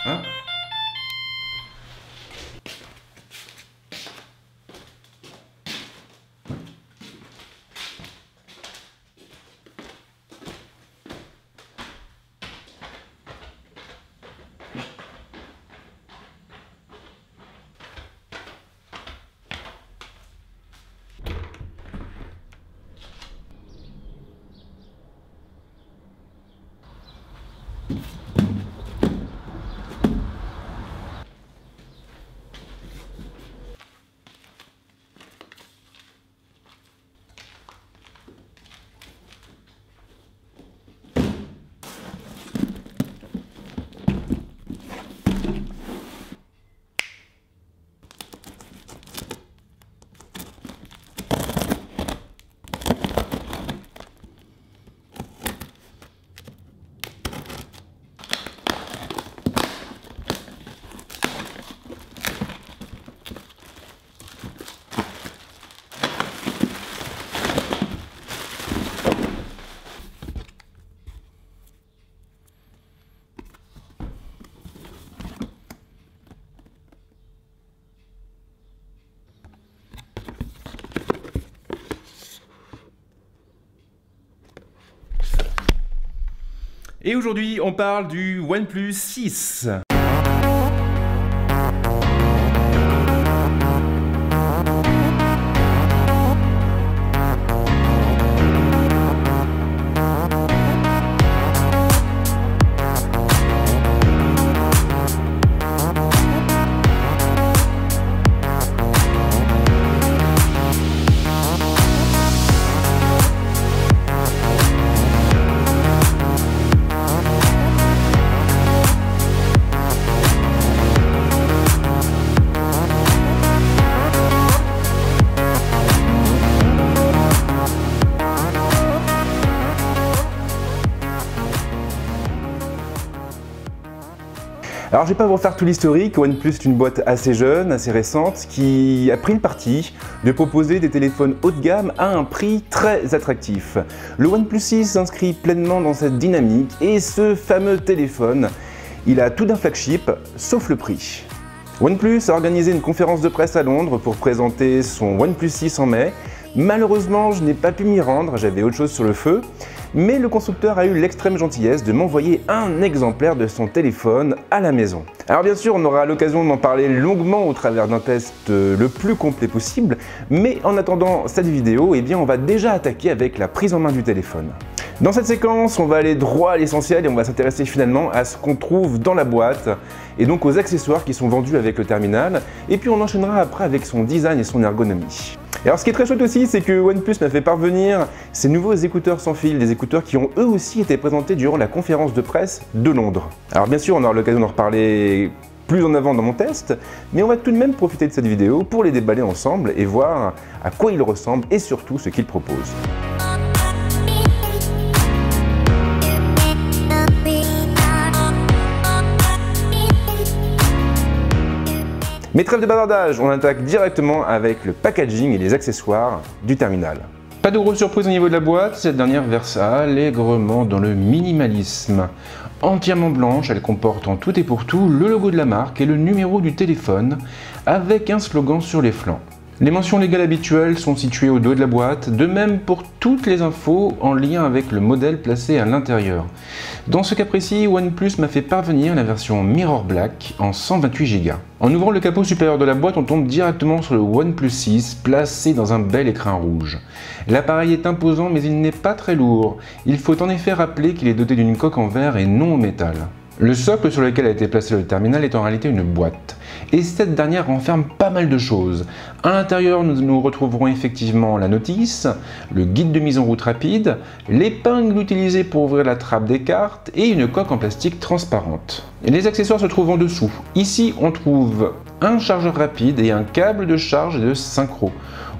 Hein? Et aujourd'hui, on parle du OnePlus 6. Alors je ne vais pas vous refaire tout l'historique. OnePlus est une boîte assez jeune, assez récente, qui a pris le parti de proposer des téléphones haut de gamme à un prix très attractif. Le OnePlus 6 s'inscrit pleinement dans cette dynamique et ce fameux téléphone, il a tout d'un flagship, sauf le prix. OnePlus a organisé une conférence de presse à Londres pour présenter son OnePlus 6 en mai. Malheureusement, je n'ai pas pu m'y rendre, j'avais autre chose sur le feu. Mais le constructeur a eu l'extrême gentillesse de m'envoyer un exemplaire de son téléphone à la maison. Alors bien sûr, on aura l'occasion d'en parler longuement au travers d'un test le plus complet possible, mais en attendant cette vidéo, eh bien, on va déjà attaquer avec la prise en main du téléphone. Dans cette séquence, on va aller droit à l'essentiel et on va s'intéresser finalement à ce qu'on trouve dans la boîte et donc aux accessoires qui sont vendus avec le terminal, et puis on enchaînera après avec son design et son ergonomie. Et alors ce qui est très chouette aussi, c'est que OnePlus m'a fait parvenir ces nouveaux écouteurs sans fil, des écouteurs qui ont eux aussi été présentés durant la conférence de presse de Londres. Alors bien sûr, on aura l'occasion d'en reparler plus en avant dans mon test, mais on va tout de même profiter de cette vidéo pour les déballer ensemble et voir à quoi ils ressemblent et surtout ce qu'ils proposent. Mais trêve de bavardage, on attaque directement avec le packaging et les accessoires du terminal. Pas de grosse surprise au niveau de la boîte, cette dernière verse allègrement dans le minimalisme. Entièrement blanche, elle comporte en tout et pour tout le logo de la marque et le numéro du téléphone avec un slogan sur les flancs. Les mentions légales habituelles sont situées au dos de la boîte, de même pour toutes les infos en lien avec le modèle placé à l'intérieur. Dans ce cas précis, OnePlus m'a fait parvenir la version Mirror Black en 128 Go. En ouvrant le capot supérieur de la boîte, on tombe directement sur le OnePlus 6 placé dans un bel écrin rouge. L'appareil est imposant mais il n'est pas très lourd. Il faut en effet rappeler qu'il est doté d'une coque en verre et non en métal. Le socle sur lequel a été placé le terminal est en réalité une boîte. Et cette dernière renferme pas mal de choses. À l'intérieur, nous retrouverons effectivement la notice, le guide de mise en route rapide, l'épingle utilisée pour ouvrir la trappe des cartes et une coque en plastique transparente. Et les accessoires se trouvent en dessous. Ici, on trouve un chargeur rapide et un câble de charge et de synchro.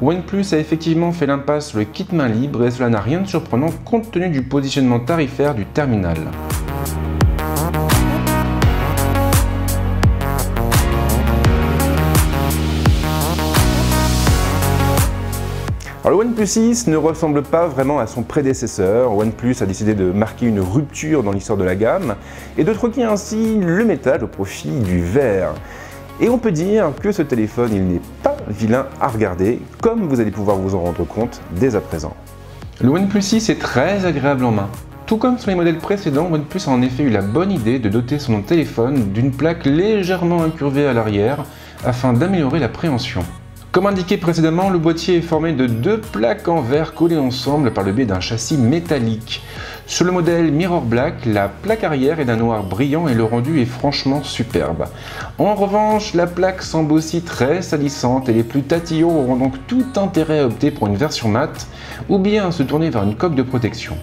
OnePlus a effectivement fait l'impasse sur le kit main libre et cela n'a rien de surprenant compte tenu du positionnement tarifaire du terminal. Alors le OnePlus 6 ne ressemble pas vraiment à son prédécesseur. OnePlus a décidé de marquer une rupture dans l'histoire de la gamme et de troquer ainsi le métal au profit du verre. Et on peut dire que ce téléphone, il n'est pas vilain à regarder, comme vous allez pouvoir vous en rendre compte dès à présent. Le OnePlus 6 est très agréable en main. Tout comme sur les modèles précédents, OnePlus a en effet eu la bonne idée de doter son téléphone d'une plaque légèrement incurvée à l'arrière afin d'améliorer la préhension. Comme indiqué précédemment, le boîtier est formé de deux plaques en verre collées ensemble par le biais d'un châssis métallique. Sur le modèle Mirror Black, la plaque arrière est d'un noir brillant et le rendu est franchement superbe. En revanche, la plaque semble aussi très salissante et les plus tatillons auront donc tout intérêt à opter pour une version mate ou bien à se tourner vers une coque de protection.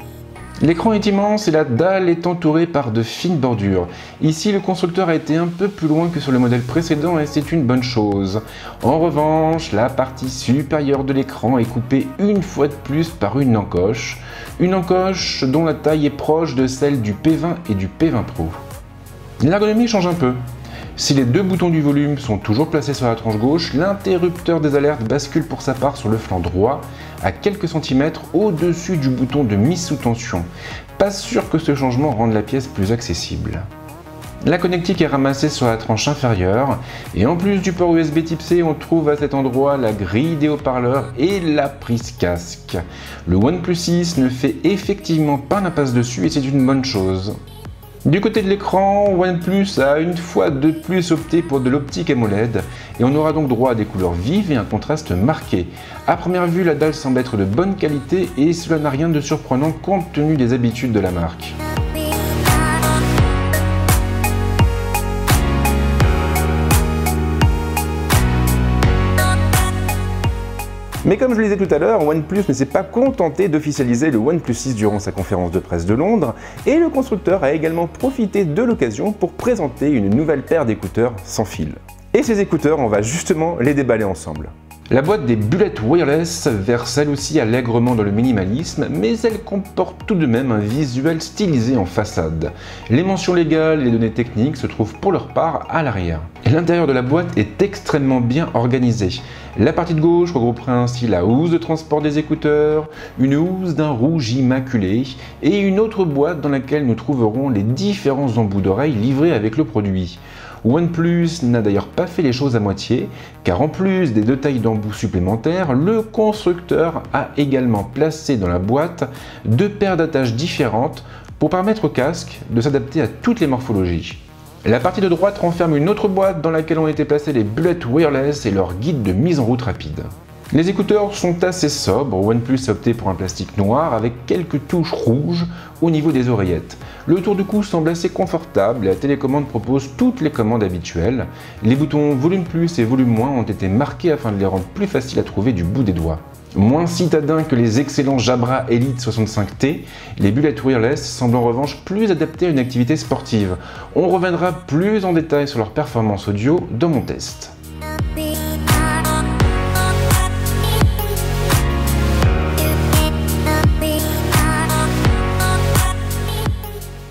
L'écran est immense et la dalle est entourée par de fines bordures. Ici, le constructeur a été un peu plus loin que sur le modèle précédent et c'est une bonne chose. En revanche, la partie supérieure de l'écran est coupée une fois de plus par une encoche dont la taille est proche de celle du P20 et du P20 Pro. L'ergonomie change un peu. Si les deux boutons du volume sont toujours placés sur la tranche gauche, l'interrupteur des alertes bascule pour sa part sur le flanc droit, à quelques centimètres au-dessus du bouton de mise sous tension. Pas sûr que ce changement rende la pièce plus accessible. La connectique est ramassée sur la tranche inférieure, et en plus du port USB Type C, on trouve à cet endroit la grille des haut-parleurs et la prise casque. Le OnePlus 6 ne fait effectivement pas l'impasse dessus et c'est une bonne chose. Du côté de l'écran, OnePlus a une fois de plus opté pour de l'optique AMOLED et on aura donc droit à des couleurs vives et un contraste marqué. À première vue, la dalle semble être de bonne qualité et cela n'a rien de surprenant compte tenu des habitudes de la marque. Mais comme je le disais tout à l'heure, OnePlus ne s'est pas contenté d'officialiser le OnePlus 6 durant sa conférence de presse de Londres, et le constructeur a également profité de l'occasion pour présenter une nouvelle paire d'écouteurs sans fil. Et ces écouteurs, on va justement les déballer ensemble. La boîte des Bullet Wireless verse elle aussi allègrement dans le minimalisme, mais elle comporte tout de même un visuel stylisé en façade. Les mentions légales et les données techniques se trouvent pour leur part à l'arrière. L'intérieur de la boîte est extrêmement bien organisé. La partie de gauche regrouperait ainsi la housse de transport des écouteurs, une housse d'un rouge immaculé et une autre boîte dans laquelle nous trouverons les différents embouts d'oreilles livrés avec le produit. OnePlus n'a d'ailleurs pas fait les choses à moitié, car en plus des deux tailles d'embouts supplémentaires, le constructeur a également placé dans la boîte deux paires d'attaches différentes pour permettre au casque de s'adapter à toutes les morphologies. La partie de droite renferme une autre boîte dans laquelle ont été placés les Bullet Wireless et leur guide de mise en route rapide. Les écouteurs sont assez sobres, OnePlus a opté pour un plastique noir avec quelques touches rouges au niveau des oreillettes. Le tour du cou semble assez confortable et la télécommande propose toutes les commandes habituelles. Les boutons volume plus et volume moins ont été marqués afin de les rendre plus faciles à trouver du bout des doigts. Moins citadins que les excellents Jabra Elite 65T, les Bullet Wireless semblent en revanche plus adaptés à une activité sportive. On reviendra plus en détail sur leur performance audio dans mon test.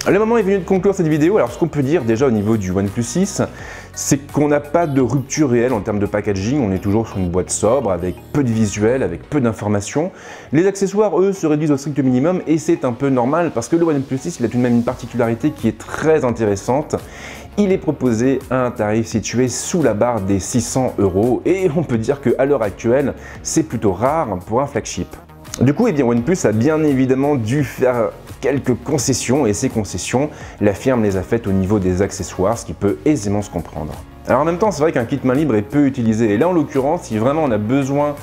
Le moment est venu de conclure cette vidéo. Alors ce qu'on peut dire déjà au niveau du OnePlus 6, c'est qu'on n'a pas de rupture réelle en termes de packaging, on est toujours sur une boîte sobre, avec peu de visuel, avec peu d'informations. Les accessoires, eux, se réduisent au strict minimum et c'est un peu normal parce que le OnePlus 6, il a tout de même une particularité qui est très intéressante. Il est proposé à un tarif situé sous la barre des 600 € et on peut dire qu'à l'heure actuelle, c'est plutôt rare pour un flagship. Du coup, OnePlus a bien évidemment dû faire quelques concessions et ces concessions, la firme les a faites au niveau des accessoires, ce qui peut aisément se comprendre. Alors en même temps, c'est vrai qu'un kit main libre est peu utilisé et là en l'occurrence, si vraiment on a besoin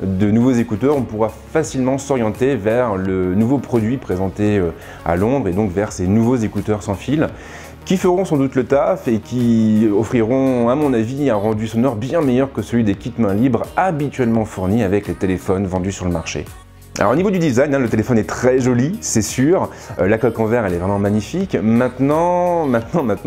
de nouveaux écouteurs, on pourra facilement s'orienter vers le nouveau produit présenté à Londres et donc vers ces nouveaux écouteurs sans fil qui feront sans doute le taf et qui offriront, à mon avis, un rendu sonore bien meilleur que celui des kits main libres habituellement fournis avec les téléphones vendus sur le marché. Alors au niveau du design, le téléphone est très joli, c'est sûr. La coque en verre, elle est vraiment magnifique. Maintenant,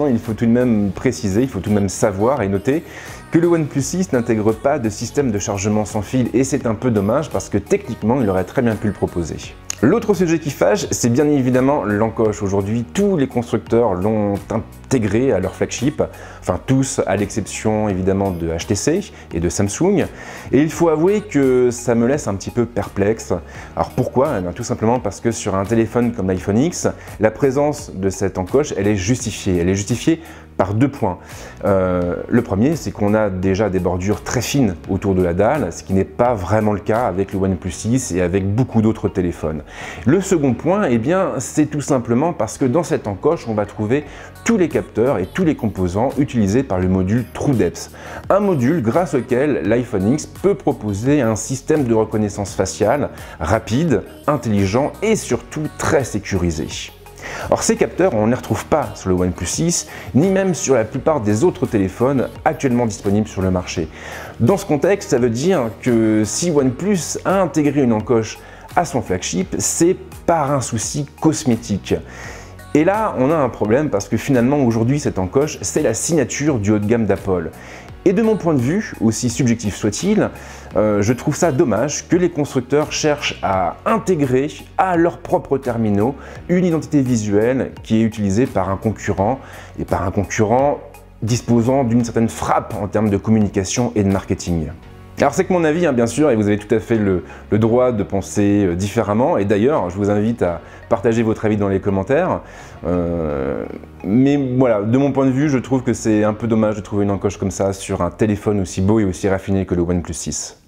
il faut tout de même préciser, il faut tout de même savoir et noter que le OnePlus 6 n'intègre pas de système de chargement sans fil et c'est un peu dommage parce que techniquement, il aurait très bien pu le proposer. L'autre sujet qui fâche, c'est bien évidemment l'encoche. Aujourd'hui, tous les constructeurs l'ont intégré à leur flagship, enfin tous, à l'exception évidemment de HTC et de Samsung. Et il faut avouer que ça me laisse un petit peu perplexe. Alors pourquoi? Eh bien, tout simplement parce que sur un téléphone comme l'iPhone X, la présence de cette encoche, elle est justifiée. Elle est justifiée par deux points. Le premier, c'est qu'on a déjà des bordures très fines autour de la dalle, ce qui n'est pas vraiment le cas avec le OnePlus 6 et avec beaucoup d'autres téléphones. Le second point, eh bien, c'est tout simplement parce que dans cette encoche, on va trouver tous les capteurs et tous les composants utilisés par le module TrueDepth. Un module grâce auquel l'iPhone X peut proposer un système de reconnaissance faciale rapide, intelligent et surtout très sécurisé. Or ces capteurs, on ne les retrouve pas sur le OnePlus 6, ni même sur la plupart des autres téléphones actuellement disponibles sur le marché. Dans ce contexte, ça veut dire que si OnePlus a intégré une encoche à son flagship, c'est par un souci cosmétique. Et là, on a un problème parce que finalement aujourd'hui cette encoche, c'est la signature du haut de gamme d'Apple. Et de mon point de vue, aussi subjectif soit-il, je trouve ça dommage que les constructeurs cherchent à intégrer à leurs propres terminaux une identité visuelle qui est utilisée par un concurrent, et par un concurrent disposant d'une certaine frappe en termes de communication et de marketing. Alors c'est que mon avis, hein, bien sûr, et vous avez tout à fait le droit de penser différemment, et d'ailleurs je vous invite à partager votre avis dans les commentaires, mais voilà, de mon point de vue, je trouve que c'est un peu dommage de trouver une encoche comme ça sur un téléphone aussi beau et aussi raffiné que le OnePlus 6.